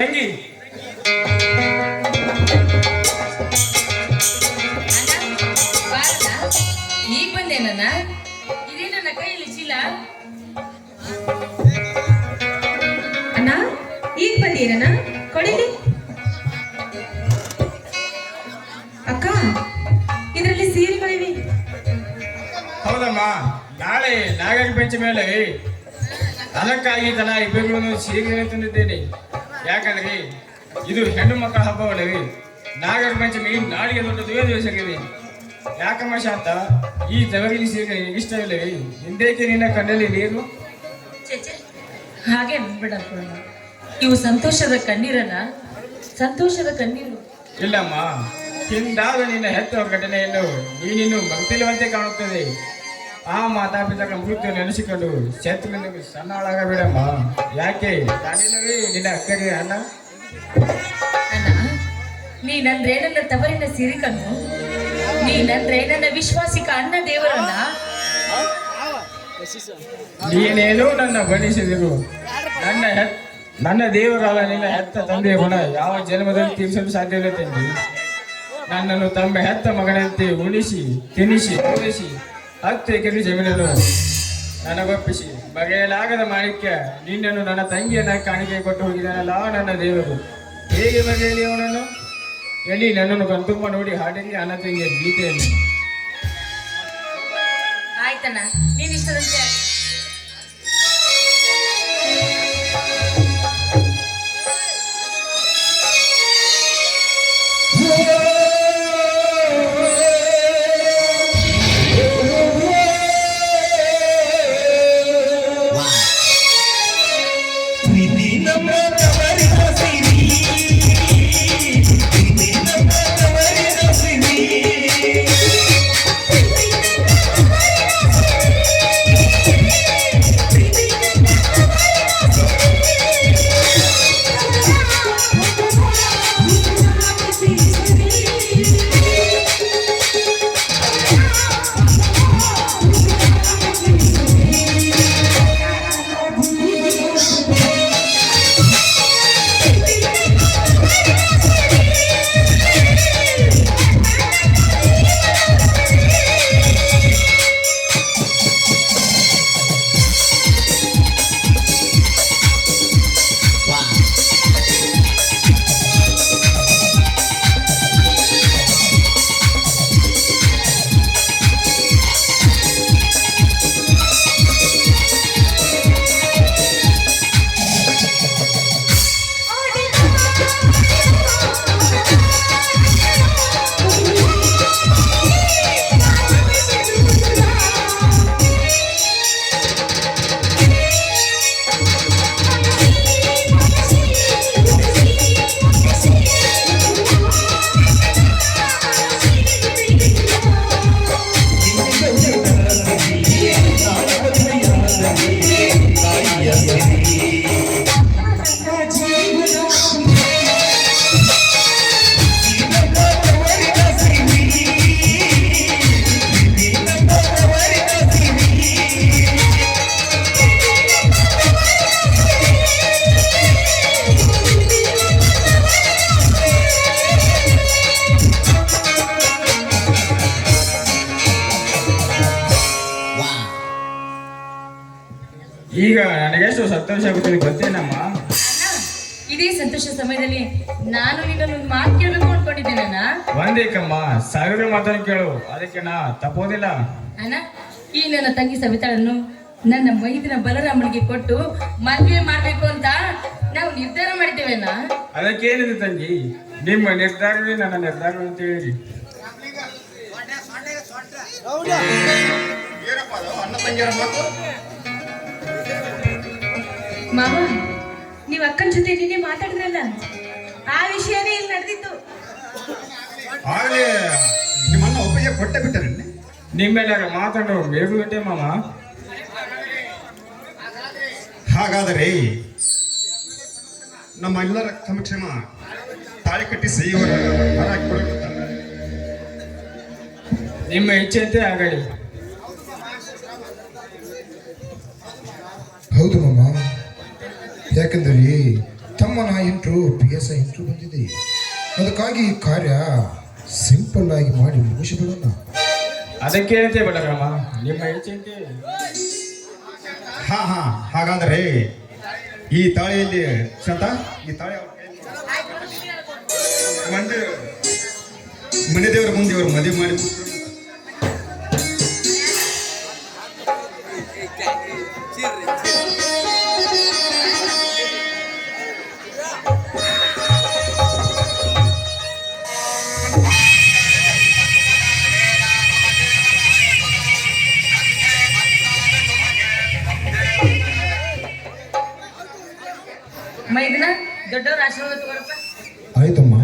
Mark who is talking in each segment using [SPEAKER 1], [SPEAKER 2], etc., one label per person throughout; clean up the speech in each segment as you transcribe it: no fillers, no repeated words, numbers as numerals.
[SPEAKER 1] ತಂಗಿ
[SPEAKER 2] ಈಗ ಬಂದೇನನ್ನ ಇದೇ ನನ್ನ ಕೈಯಲ್ಲಿ ಚೀಲ.
[SPEAKER 3] ಅಣ್ಣ ಈಗ ಬಂದೇನಣ್ಣ ಕೊಡಿಲಿ. ಅಕ್ಕ ಇದರಲ್ಲಿ ಸೀರೆಗಳಿವೆ.
[SPEAKER 1] ಹೌದಮ್ಮ, ನಾಳೆ ನಾಗರ ಪಂಚಮಿ ಮೇಲೆ ಅದಕ್ಕಾಗಿ ತನ ಇಬ್ಬರು ಸೀರೆ ತಂದಿದ್ದೇನೆ. ಯಾಕಂದ್ರೆ ಇದು ಹೆಣ್ಣು ಮಕ್ಕಳ ಹಬ್ಬವಲ್ಲವೇ. ನಾಗರ ಪಂಚಮಿ ನಾಡಿಗೆ ದೊಡ್ಡ ದಿವಸವಿದೆ. ಯಾಕಮ್ಮ ಶಾಂತ, ಈ ತವರಿನ ಸೀರೆ ಇಷ್ಟವಿಲ್ಲವೇ? ಹಿಂದೇಕೆ ನಿನ್ನ ಕಣ್ಣಲ್ಲಿ ನೀರು?
[SPEAKER 2] ಹಾಗೆ ಬಿಡಪ್ಪ, ಇವು ಸಂತೋಷದ ಕಣ್ಣೀರಲ್ಲ, ಸಂತೋಷದ ಕಣ್ಣೀರು.
[SPEAKER 1] ಇಲ್ಲಮ್ಮ, ಹಿಂದಾದ ನಿನ್ನ ಹೆತ್ತ ಘಟನೆಯನ್ನು ನೀನಿನ್ನು ಮರೆತಿಲ್ಲವಂತೆ ಕಾಣುತ್ತದೆ. ಆ ಮಾತಾಪಿತಗಳ ಮೃತ್ಯು ನೆನೆಸಿಕೊಂಡು ಶತ್ರುವಿನ ಸಣ್ಣಳಾಗಬೇಡಮ್ಮ. ಯಾಕೆ ನಾನಿಲ್ಲವೇ ನಿನ್ನ ಅಕ್ಕಗೆ ಅಣ್ಣ?
[SPEAKER 2] ಅಣ್ಣ, ನೀನಂದ್ರೆ ನನ್ನ ತವರಿನ ಸಿರಿಕನ್ನು, ನೀನಂದ್ರೆ ನನ್ನ ವಿಶ್ವಾಸಿಕ ಅಣ್ಣ ದೇವರನ್ನ.
[SPEAKER 1] ನೀನೇನು ನನ್ನ ಬಣಿಸಿದರು. ನನ್ನ ದೇವರಲ್ಲ, ನಿನ್ನ ಹೆತ್ತ ತಂದೆಯ ಗುಣ ಯಾವ ಜನ್ಮದಲ್ಲಿ ತೀರಿಸಲು ಸಾಧ್ಯವಿಲ್ಲ ತಂದೆ. ನನ್ನನ್ನು ತಮ್ಮ ಹೆತ್ತ ಮಗನಂತೆ ಉಣಿಸಿ ತಿನ್ನಿಸಿ ಓದಿಸಿ 10 ಎಕರೆ ಜಮೀನನ್ನು ನನಗೊಪ್ಪಿಸಿ ಬಗೆಯಲಾಗದ ಮಾಣಿಕ್ಯ ನಿನ್ನನ್ನು ನನ್ನ ತಂಗಿಯನ್ನ ಕಾಣಿಕೆ ಕೊಟ್ಟು ಹೋಗಿದ್ದಾನಲ್ಲ ನನ್ನ ದೇವರು. ಹೇಗೆ ಬಗೆಯಲಿ ಅವನನ್ನು? ಎಲ್ಲಿ ನನ್ನನ್ನು ಕಣ್ತುಂಬ ನೋಡಿ ಹಾಡಿರಿ ಅನ್ನ ತಂಗಿಯ ಗೀತೆಯನ್ನು.
[SPEAKER 2] ಆಯ್ತಣ್ಣ, ನೀನ್ ಇಷ್ಟದಂತೆ.
[SPEAKER 1] ಈಗ ನನಗೆಷ್ಟು ಸಂತೋಷ ಆಗುತ್ತದೆ ಗೊತ್ತೇನಮ್ಮ?
[SPEAKER 2] ಇದೇ ಸಂತೋಷ ಸಮಯದಲ್ಲಿ ನಾನು ನಿನ್ನನ್ನು ಒಂದು ಮಾತು ಕೇಳಬೇಕು ಅನ್ಕೊಂಡಿದ್ದೇನಣ್ಣ.
[SPEAKER 1] ಒಂದೇಕಮ್ಮ, 1000 ಮಾತನ್ನು ಕೇಳು, ಅದಕ್ಕೆ ನಾ ತಪ್ಪೋದಿಲ್ಲ.
[SPEAKER 2] ಅಣ್ಣ, ಈ ನನ್ನ ತಂಗಿ ಸವಿತಾಳನ್ನು ನನ್ನ ಮೈದಿನ ಬಲರಾಮನಿಗೆ ಕೊಟ್ಟು ಮದುವೆ ಮಾಡ್ಬೇಕು ಅಂತ ನಾವು ನಿರ್ಧಾರ ಮಾಡಿದ್ದೇವೆ ಅಣ್ಣ.
[SPEAKER 1] ಅದಕ್ಕೇನಿದೆ ತಂಗಿ, ನಿಮ್ಮ ನಿರ್ಧಾರವೇ ನನ್ನ ನಿರ್ಧಾರ ಅಂತ ಹೇಳಿ.
[SPEAKER 3] ಮಾವ, ನೀವ್ ಅಕ್ಕನ ಜೊತೆ ನಿನ್ನೆ ಮಾತಾಡಿದ್ರಲ್ಲ, ಆ ವಿಷಯನೇ ಇಲ್ಲಿ ನಡೆದಿತ್ತು.
[SPEAKER 4] ಆಗಲೇ ನಿಮ್ಮನ್ನ ಒಪ್ಪಿಗೆ ಕೊಟ್ಟೆ ಬಿಟ್ಟರೆ
[SPEAKER 1] ನಿಮ್ಮೆಲ್ಲರ ಮಾತಾಡೋ ಬೇಗ ಗಂಟೆ ಮಾಮ.
[SPEAKER 4] ಹಾಗಾದರೆ ನಮ್ಮೆಲ್ಲರ ಸಮಕ್ಷಮ ತಾಳಿ ಕಟ್ಟಿಸಿ
[SPEAKER 1] ನಿಮ್ಮ ಇಚ್ಛೆಯಂತೆ ಆಗಲಿ.
[SPEAKER 5] ಹೌದು ಮಾಮ, ಯಾಕಂದ್ರೆ ತಮ್ಮನ ಇಂಟ್ರು PSI ಇಂಟ್ರು ಬಂದಿದೆ. ಅದಕ್ಕಾಗಿ ಈ ಕಾರ್ಯ ಸಿಂಪಲ್ ಆಗಿ ಮಾಡಿ ಮುಗಿಸಿಬಿಡೋಣ.
[SPEAKER 1] ಅದಕ್ಕೆ ಅಂತೆ ಬಲರಾಮ, ನಿಮ್ಮ ಚಿಂತೆ.
[SPEAKER 4] ಹಾ ಹಾ ಹಾಗಾದರೆ ಈ ತಾಳಿಯಲ್ಲಿ ಶಾಂತ, ಈ ತಾಳಿ ಮನೆ ದೇವರ ಮುಂದೆ ಇವರು ಮದುವೆ ಮಾಡಿ
[SPEAKER 2] ಮೈದನ ದೊಡ್ಡವ್ರ ಆಶೀರ್ವಾದ ತಗೋರಪ್ಪ.
[SPEAKER 5] ಆಯ್ತಮ್ಮ.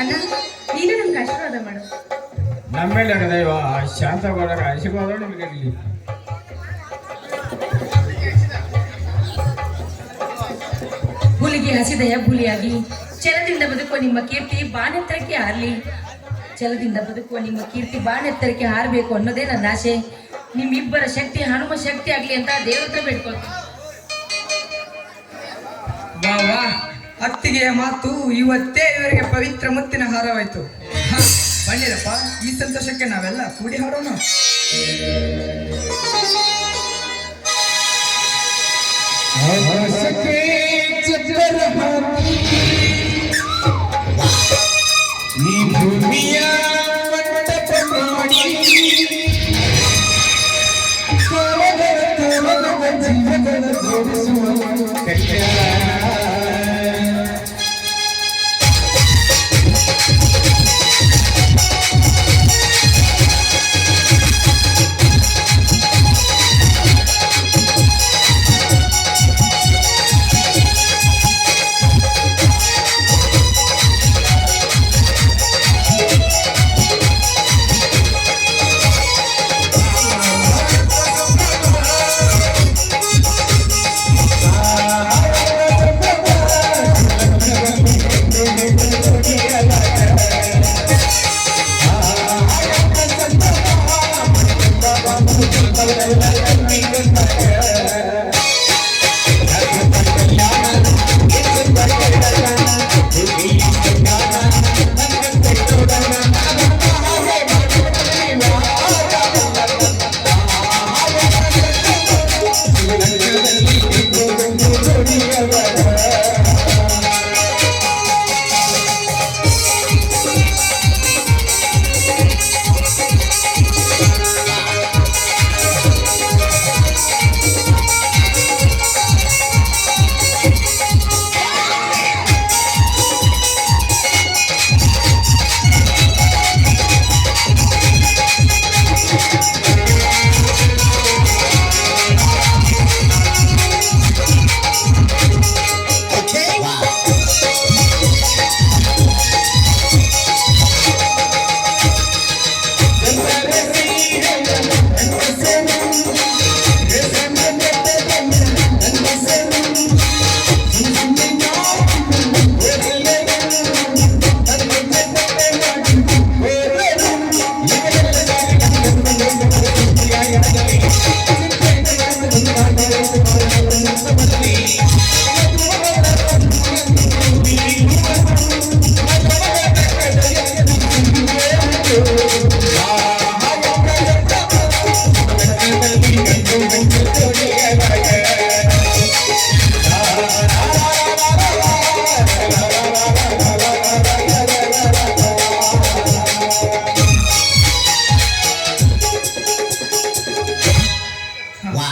[SPEAKER 3] ಅಣ್ಣ ನೀನು ನಮ್ಗೆ ಆಶೀರ್ವಾದ ಮಾಡು.
[SPEAKER 1] ನಮ್ಮೇಲೆ ದೈವ ಶಾಂತಗೌಡರ ಆಶೀರ್ವಾದ ನಿಮಗಿರಲಿ.
[SPEAKER 2] ಹುಲಿಗೆ ಹಸಿದಯ ಹುಲಿಯಾಗಿ ಛಲದಿಂದ ಬದುಕುವ ನಿಮ್ಮ ಕೀರ್ತಿ ಬಾನೆತ್ತರಕ್ಕೆ ಹಾರಲಿ. ಛಲದಿಂದ ಬದುಕುವ ನಿಮ್ಮ ಕೀರ್ತಿ ಬಾನೆತ್ತರಕ್ಕೆ ಹಾರಬೇಕು ಅನ್ನೋದೇ ನನ್ನ ಆಸೆ. ನಿಮ್ಮಿಬ್ಬರ ಶಕ್ತಿ ಹನುಮ ಶಕ್ತಿ ಆಗ್ಲಿ ಅಂತ ದೇವ್ರ ಹತ್ರ ಬೇಡ್ಕೊಳ್ತೀನಿ.
[SPEAKER 6] ವಾ ವಾ, ಅತ್ತಿಗೆಯ ಮಾತು ಇವತ್ತೇ ಇವರಿಗೆ ಪವಿತ್ರ ಮುತ್ತಿನ ಹಾರವಾಯ್ತು. ಬನ್ನಿರಪ್ಪ, ಈ ಸಂತೋಷಕ್ಕೆ ನಾವೆಲ್ಲ ಕೂಡಿ ಹಾಡೋಣ.
[SPEAKER 5] ಈ ಭೂಮಿಯ ಮಂಟಪ ಮಾಡಿ ಜೀವನ ಜೋಡಿಸುವ ಕಲ್ಯಾಣ.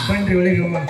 [SPEAKER 6] ಬನ್ರಿ ಒಳಗೆ ಹೋಗೋಣ.